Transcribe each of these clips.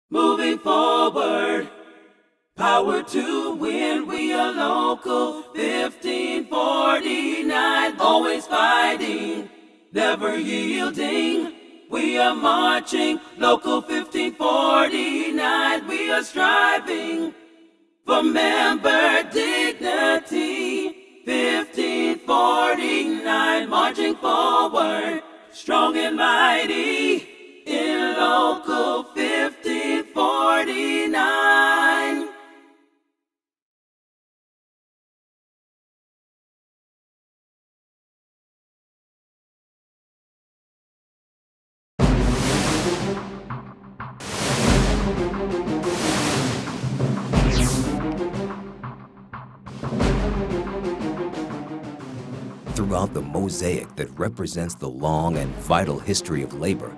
Moving forward, power to win. We are local 1549, always fighting, never yielding. We are marching, local 1549. We are striving for member dignity. 1549, marching forward, strong and mighty in local 1549. Throughout the mosaic that represents the long and vital history of labor,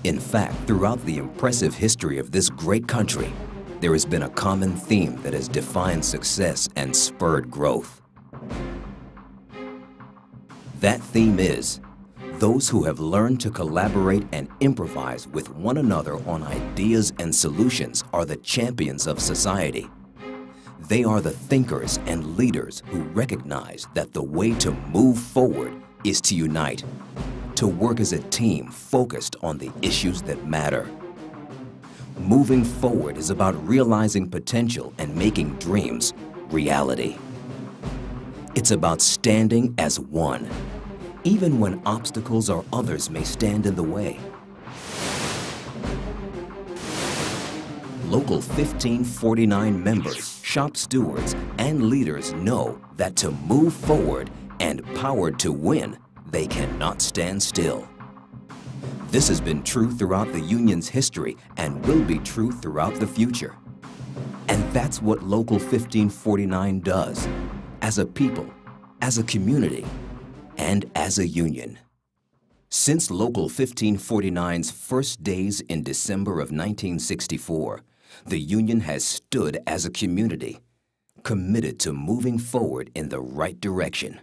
in fact, throughout the impressive history of this great country, there has been a common theme that has defined success and spurred growth. That theme is those who have learned to collaborate and improvise with one another on ideas and solutions are the champions of society. They are the thinkers and leaders who recognize that the way to move forward is to unite, to work as a team focused on the issues that matter. Moving forward is about realizing potential and making dreams reality. It's about standing as one, even when obstacles or others may stand in the way. Local 1549 members, shop stewards, and leaders know that to move forward and powered to win, they cannot stand still. This has been true throughout the union's history and will be true throughout the future. And that's what Local 1549 does, as a people, as a community, and as a union. Since Local 1549's first days in December of 1964, the union has stood as a community, committed to moving forward in the right direction.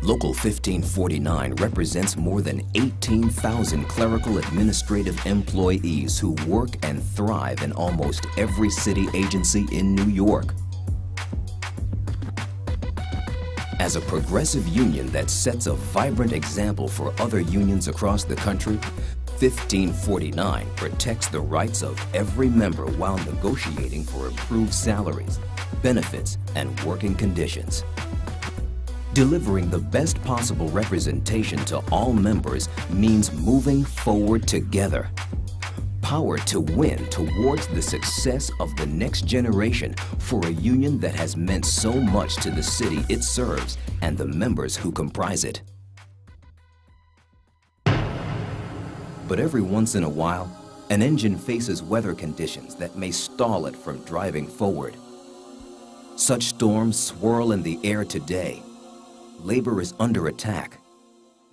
Local 1549 represents more than 18,000 clerical administrative employees who work and thrive in almost every city agency in New York. As a progressive union that sets a vibrant example for other unions across the country, 1549 protects the rights of every member while negotiating for improved salaries, benefits, and working conditions. Delivering the best possible representation to all members means moving forward together. Power to win towards the success of the next generation for a union that has meant so much to the city it serves and the members who comprise it. But every once in a while, an engine faces weather conditions that may stall it from driving forward. Such storms swirl in the air today. Labor is under attack.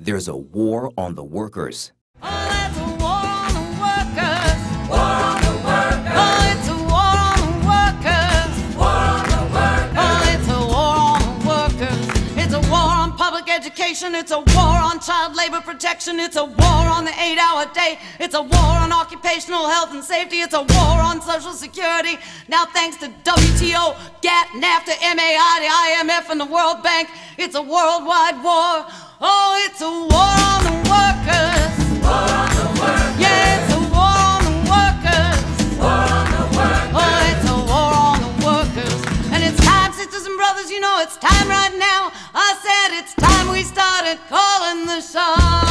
There's a war on the workers. Oh, that's a war on the workers. War on the workers. Oh, it's a war on the workers. War on the workers. Oh, it's a war on the workers. It's a war on public education. It's a war on child labor protection. It's a war on the 8-hour day. It's a war on occupational health and safety. It's a war on Social Security. Now thanks to WTO, GATT, NAFTA, MAI, the IMF, and the World Bank, it's a worldwide war. Oh, it's a war on the workers. War on the workers. Yeah, it's a war on the workers. War on the workers. Oh, it's a war on the workers. And it's time, sisters and brothers, you know it's time right now. I said it's time we started calling the shots.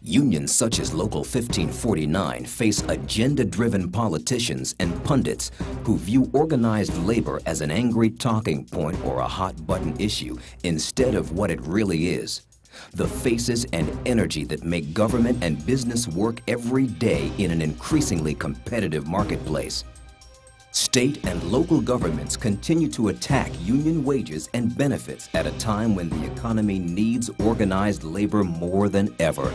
Unions such as Local 1549 face agenda-driven politicians and pundits who view organized labor as an angry talking point or a hot-button issue instead of what it really is. The faces and energy that make government and business work every day in an increasingly competitive marketplace. State and local governments continue to attack union wages and benefits at a time when the economy needs organized labor more than ever.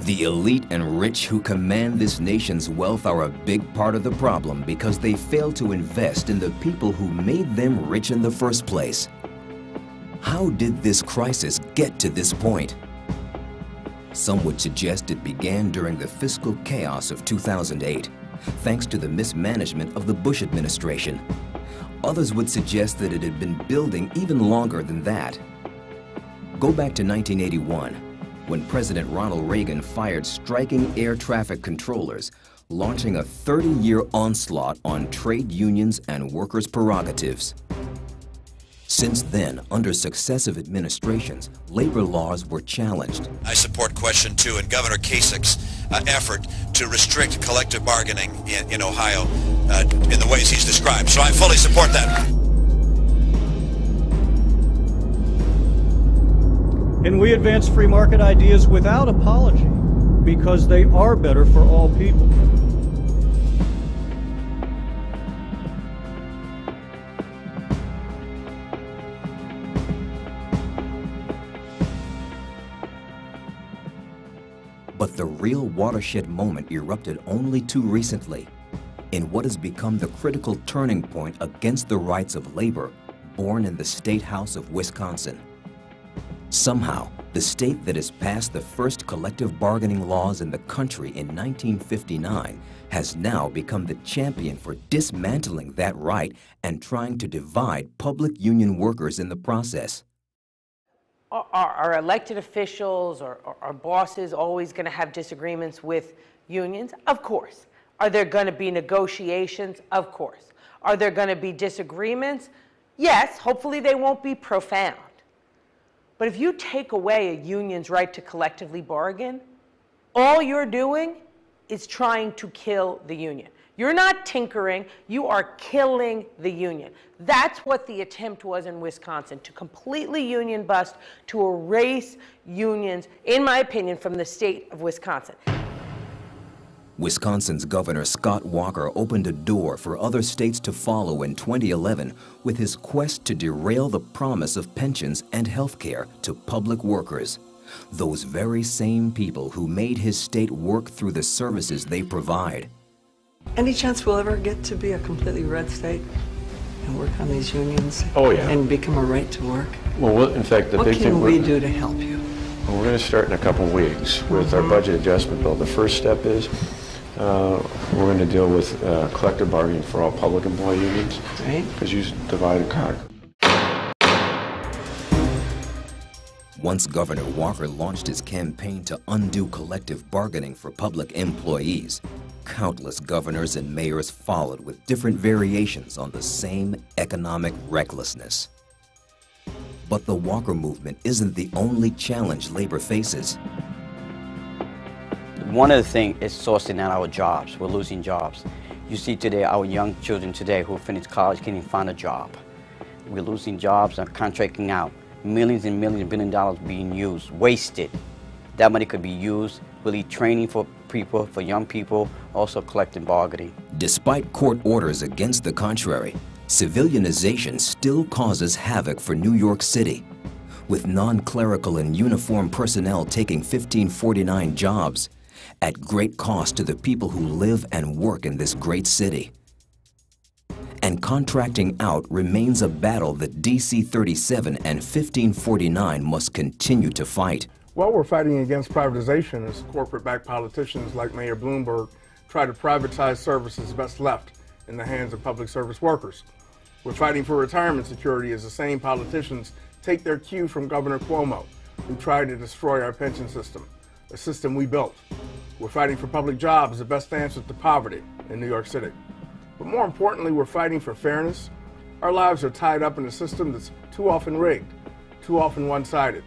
The elite and rich who command this nation's wealth are a big part of the problem because they fail to invest in the people who made them rich in the first place. How did this crisis get to this point? Some would suggest it began during the fiscal chaos of 2008, thanks to the mismanagement of the Bush administration. Others would suggest that it had been building even longer than that. Go back to 1981, when President Ronald Reagan fired striking air traffic controllers, launching a 30-year onslaught on trade unions and workers' prerogatives. Since then, under successive administrations, labor laws were challenged. I support Question 2 and Governor Kasich's effort to restrict collective bargaining in Ohio in the ways he's described. So I fully support that. And we advance free market ideas without apology because they are better for all people. But the real watershed moment erupted only too recently, in what has become the critical turning point against the rights of labor, born in the State House of Wisconsin. Somehow, the state that has passed the first collective bargaining laws in the country in 1959 has now become the champion for dismantling that right and trying to divide public union workers in the process. Are elected officials or are bosses always going to have disagreements with unions? Of course. Are there going to be negotiations? Of course. Are there going to be disagreements? Yes, hopefully they won't be profound. But if you take away a union's right to collectively bargain, all you're doing is trying to kill the union. You're not tinkering, you are killing the union. That's what the attempt was in Wisconsin, to completely union bust, to erase unions, in my opinion, from the state of Wisconsin. Wisconsin's Governor Scott Walker opened a door for other states to follow in 2011 with his quest to derail the promise of pensions and health care to public workers, those very same people who made his state work through the services they provide. Any chance we'll ever get to be a completely red state and work on these unions? Oh, yeah. And become a right to work? Well, in fact, the what big thing we can do to help you? Well, we're going to start in a couple weeks with our budget adjustment bill. The first step is we're going to deal with collective bargaining for all public employee unions. Right. Because you divide and conquer. Once Governor Walker launched his campaign to undo collective bargaining for public employees, countless governors and mayors followed with different variations on the same economic recklessness. But the Walker movement isn't the only challenge labor faces. One of the things is sourcing out our jobs. We're losing jobs. You see today, our young children today who finish college can't even find a job. We're losing jobs and contracting out. Millions and millions of billion dollars being used, wasted. That money could be used really training for people, for young people, also collective bargaining. Despite court orders against the contrary, civilianization still causes havoc for New York City, with non-clerical and uniformed personnel taking 1549 jobs at great cost to the people who live and work in this great city. And contracting out remains a battle that DC 37 and 1549 must continue to fight. Well, we're fighting against privatization as corporate-backed politicians like Mayor Bloomberg try to privatize services best left in the hands of public service workers. We're fighting for retirement security as the same politicians take their cue from Governor Cuomo, who tried to destroy our pension system, a system we built. We're fighting for public jobs, the best answer to poverty in New York City. But more importantly, we're fighting for fairness. Our lives are tied up in a system that's too often rigged, too often one-sided,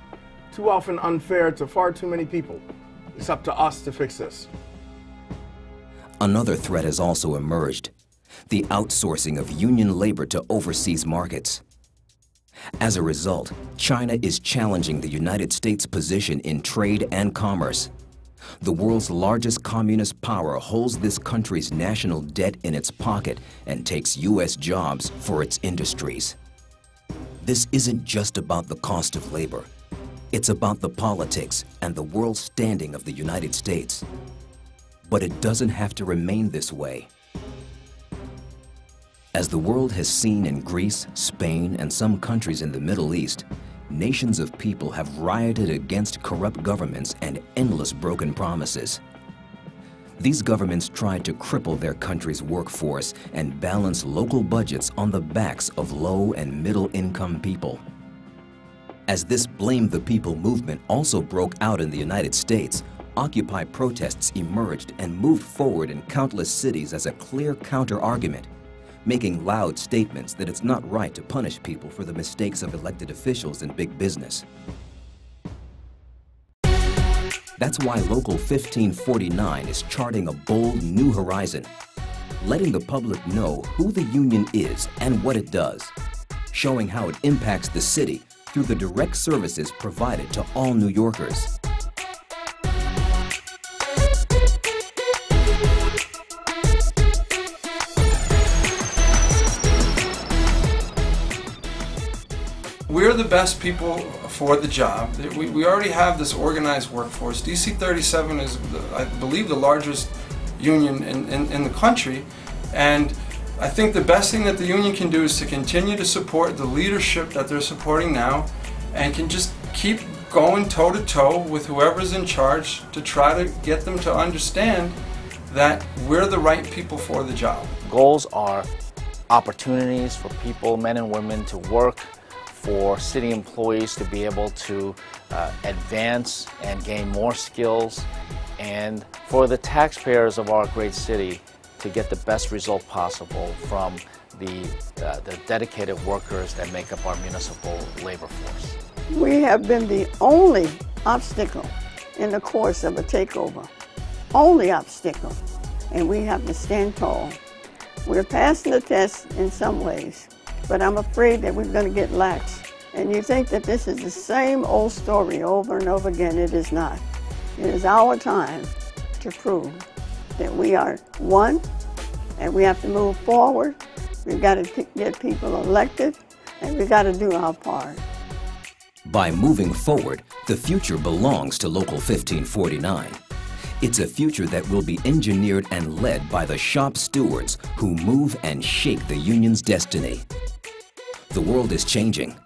too often unfair to far too many people. It's up to us to fix this. Another threat has also emerged: the outsourcing of union labor to overseas markets. As a result, China is challenging the United States' position in trade and commerce. The world's largest communist power holds this country's national debt in its pocket and takes U.S. jobs for its industries. This isn't just about the cost of labor. It's about the politics and the world standing of the United States. But it doesn't have to remain this way. As the world has seen in Greece, Spain, and some countries in the Middle East, nations of people have rioted against corrupt governments and endless broken promises. These governments tried to cripple their country's workforce and balance local budgets on the backs of low and middle-income people. As this Blame the People movement also broke out in the United States, Occupy protests emerged and moved forward in countless cities as a clear counter-argument, making loud statements that it's not right to punish people for the mistakes of elected officials in big business. That's why Local 1549 is charting a bold new horizon, letting the public know who the union is and what it does, showing how it impacts the city through the direct services provided to all New Yorkers. We're the best people for the job. We already have this organized workforce. DC 37 is, I believe, the largest union in the country. And I think the best thing that the union can do is to continue to support the leadership that they're supporting now and can just keep going toe-to-toe with whoever's in charge to try to get them to understand that we're the right people for the job. Goals are opportunities for people, men and women, to work, for city employees to be able to advance and gain more skills, and for the taxpayers of our great city to get the best result possible from the dedicated workers that make up our municipal labor force. We have been the only obstacle in the course of a takeover, only obstacle, and we have to stand tall. We're passing the test in some ways, but I'm afraid that we're going to get lax. And you think that this is the same old story over and over again. It is not. It is our time to prove that we are one, and we have to move forward. We've got to get people elected, and we've got to do our part. By moving forward, the future belongs to Local 1549. It's a future that will be engineered and led by the shop stewards who move and shake the union's destiny. The world is changing.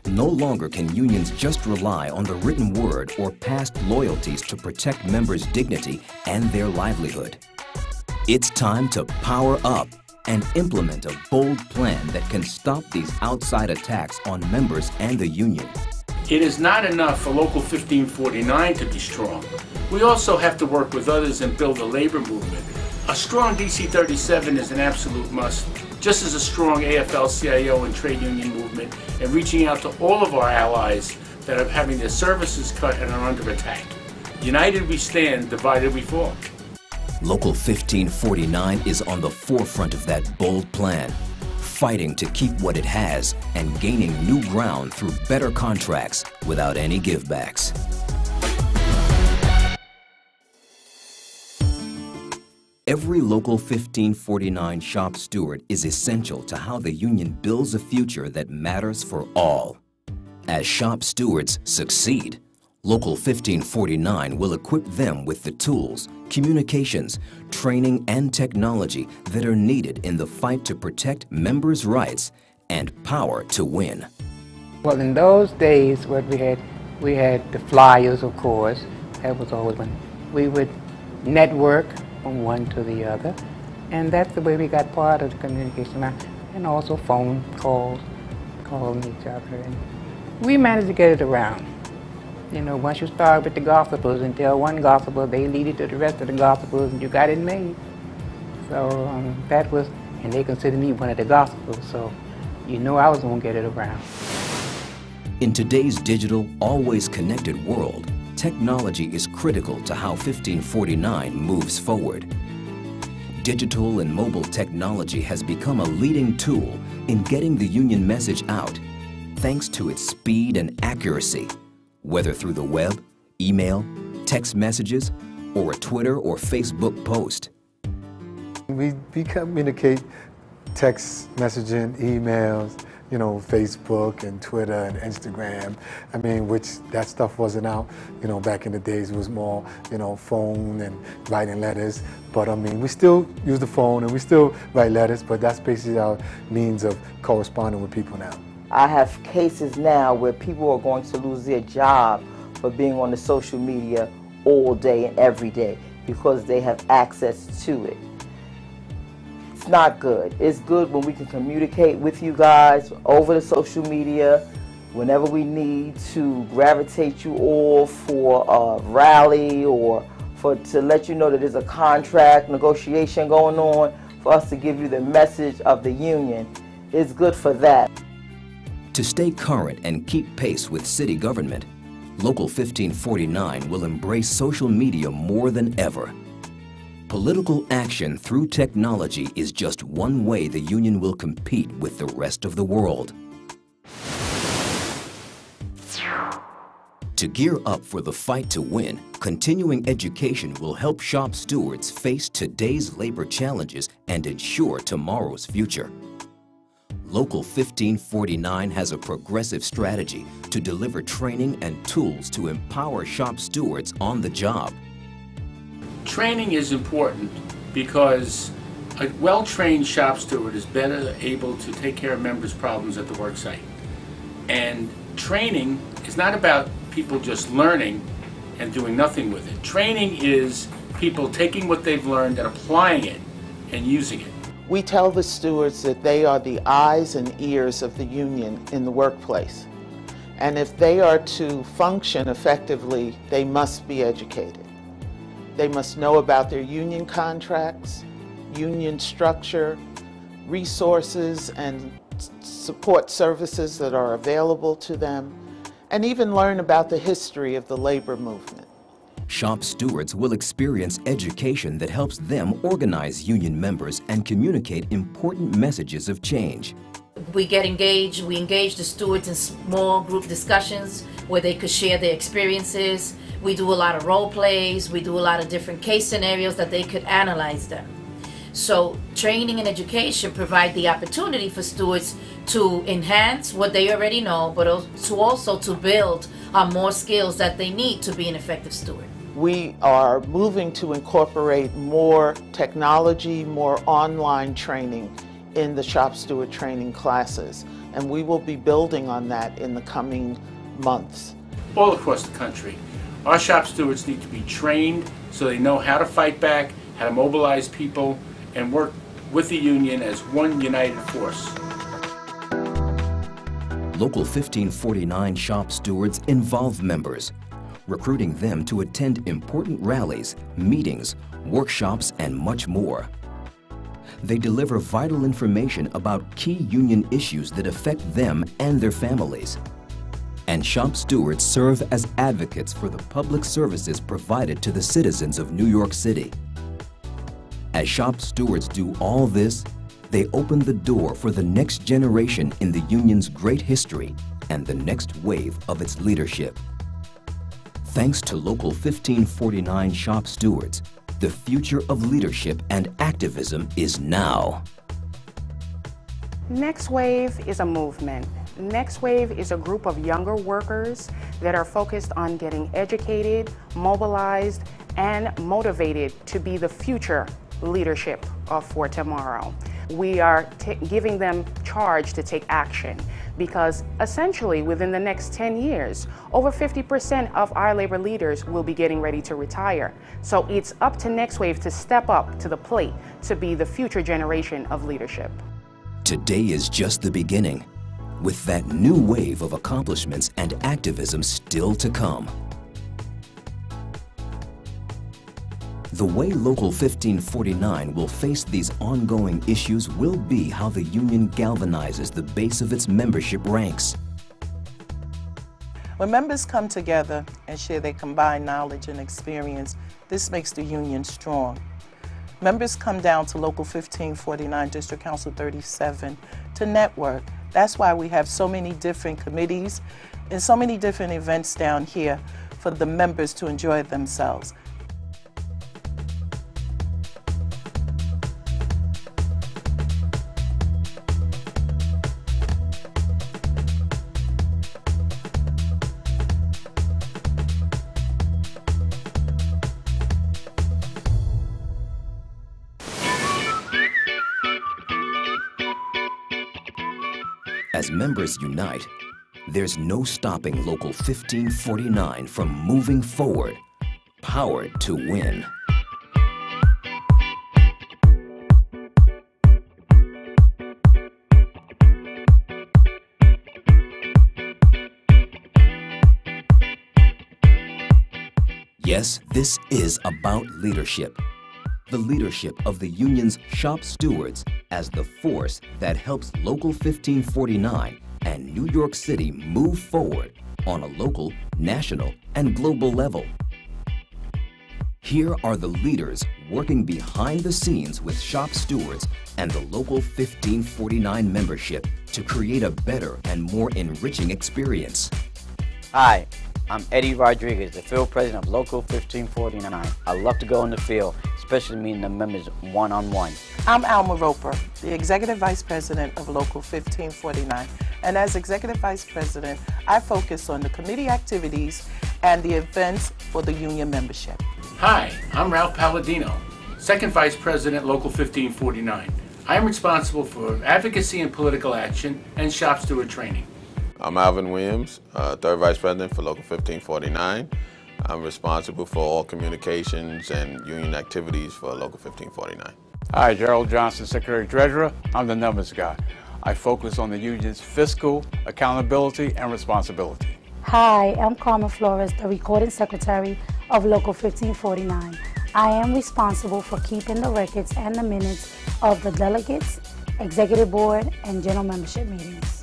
No longer can unions just rely on the written word or past loyalties to protect members' dignity and their livelihood. It's time to power up and implement a bold plan that can stop these outside attacks on members and the union. It is not enough for Local 1549 to be strong. We also have to work with others and build a labor movement. A strong DC 37 is an absolute must, just as a strong AFL-CIO and trade union movement, and reaching out to all of our allies that are having their services cut and are under attack. United we stand, divided we fall. Local 1549 is on the forefront of that bold plan, fighting to keep what it has and gaining new ground through better contracts without any givebacks. Every Local 1549 shop steward is essential to how the union builds a future that matters for all. As shop stewards succeed, Local 1549 will equip them with the tools, communications, training, and technology that are needed in the fight to protect members' rights and power to win. Well, in those days, what we had the flyers, of course. That was always when we would network from one to the other, and that's the way we got part of the communication, and also phone calls, calling each other, and we managed to get it around. You know, once you start with the gossipers and tell one gossiper, they lead it to the rest of the gossipers, and you got it made. So that was, and they considered me one of the gossipers, so you know I was going to get it around. In today's digital, always connected world, technology is critical to how 1549 moves forward. Digital and mobile technology has become a leading tool in getting the union message out, thanks to its speed and accuracy, whether through the web, email, text messages, or a Twitter or Facebook post. We communicate text messaging, emails, you know, Facebook and Twitter and Instagram. I mean, which that stuff wasn't out, you know, back in the days. It was more, you know, phone and writing letters. But I mean, we still use the phone and we still write letters, but that's basically our means of corresponding with people now. I have cases now where people are going to lose their job for being on the social media all day and every day because they have access to it. It's not good. It's good when we can communicate with you guys over the social media whenever we need to gravitate you all for a rally or to let you know that there's a contract negotiation going on, for us to give you the message of the union. It's good for that. To stay current and keep pace with city government, Local 1549 will embrace social media more than ever. Political action through technology is just one way the union will compete with the rest of the world. To gear up for the fight to win, continuing education will help shop stewards face today's labor challenges and ensure tomorrow's future. Local 1549 has a progressive strategy to deliver training and tools to empower shop stewards on the job. Training is important because a well-trained shop steward is better able to take care of members' problems at the work site. And training is not about people just learning and doing nothing with it. Training is people taking what they've learned and applying it and using it. We tell the stewards that they are the eyes and ears of the union in the workplace. And if they are to function effectively, they must be educated. They must know about their union contracts, union structure, resources and support services that are available to them, and even learn about the history of the labor movement. Shop stewards will experience education that helps them organize union members and communicate important messages of change. We engage the stewards in small group discussions where they could share their experiences. We do a lot of role plays, we do a lot of different case scenarios that they could analyze them. So training and education provide the opportunity for stewards to enhance what they already know, but also to build more skills that they need to be an effective steward. We are moving to incorporate more technology, more online training in the shop steward training classes, and we will be building on that in the coming months. All across the country, our shop stewards need to be trained so they know how to fight back, how to mobilize people, and work with the union as one united force. Local 1549 shop stewards involve members, recruiting them to attend important rallies, meetings, workshops, and much more. They deliver vital information about key union issues that affect them and their families. And shop stewards serve as advocates for the public services provided to the citizens of New York City. As shop stewards do all this, they open the door for the next generation in the union's great history and the next wave of its leadership. Thanks to Local 1549 shop stewards, the future of leadership and activism is now. Next Wave is a movement. Next Wave is a group of younger workers that are focused on getting educated, mobilized, and motivated to be the future leadership for tomorrow. We are giving them charge to take action because essentially within the next 10 years, over 50% of our labor leaders will be getting ready to retire. So it's up to Next Wave to step up to the plate to be the future generation of leadership. Today is just the beginning, with that new wave of accomplishments and activism still to come. The way Local 1549 will face these ongoing issues will be how the union galvanizes the base of its membership ranks. When members come together and share their combined knowledge and experience, this makes the union strong. Members come down to Local 1549 District Council 37 to network. That's why we have so many different committees and so many different events down here for the members to enjoy themselves. As members unite, there's no stopping Local 1549 from moving forward, powered to win. Yes, this is about leadership. The leadership of the union's shop stewards as the force that helps Local 1549 and New York City move forward on a local, national, and global level. Here are the leaders working behind the scenes with shop stewards and the Local 1549 membership to create a better and more enriching experience. Hi, I'm Eddie Rodriguez, the field president of Local 1549. I love to go in the field, especially meeting the members one-on-one. I'm Alma Roper, the Executive Vice President of Local 1549. And as Executive Vice President, I focus on the committee activities and the events for the union membership. Hi, I'm Ralph Palladino, Second Vice President, Local 1549. I am responsible for advocacy and political action and shop steward training. I'm Alvin Williams, Third Vice President for Local 1549. I'm responsible for all communications and union activities for Local 1549. Hi, Gerald Johnson, Secretary Treasurer. I'm the numbers guy. I focus on the union's fiscal accountability and responsibility. Hi, I'm Carmen Flores, the Recording Secretary of Local 1549. I am responsible for keeping the records and the minutes of the delegates, executive board, and general membership meetings.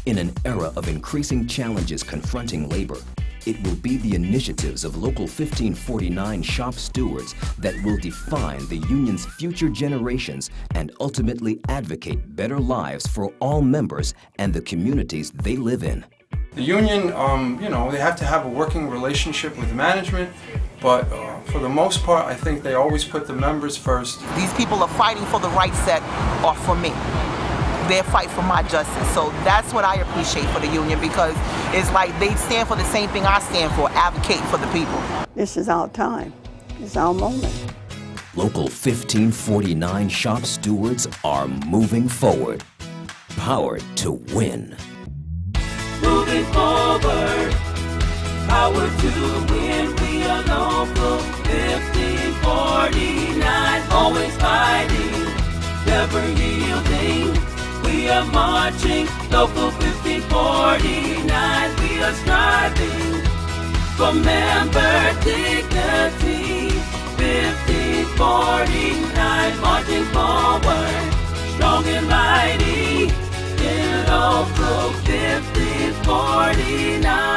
In an era of increasing challenges confronting labor, it will be the initiatives of Local 1549 shop stewards that will define the union's future generations and ultimately advocate better lives for all members and the communities they live in. The union, they have to have a working relationship with management, but for the most part, I think they always put the members first. These people are fighting for the rights that are for me. Their fight for my justice. So that's what I appreciate for the union, because it's like they stand for the same thing I stand for, advocating for the people. This is our time. It's our moment. Local 1549 shop stewards are moving forward, powered to win. Moving forward, power to win. We are Local 1549, always fighting, never yielding. We are marching, Local 1549. We are striving for member dignity. 1549, marching forward, strong and mighty in Local 1549.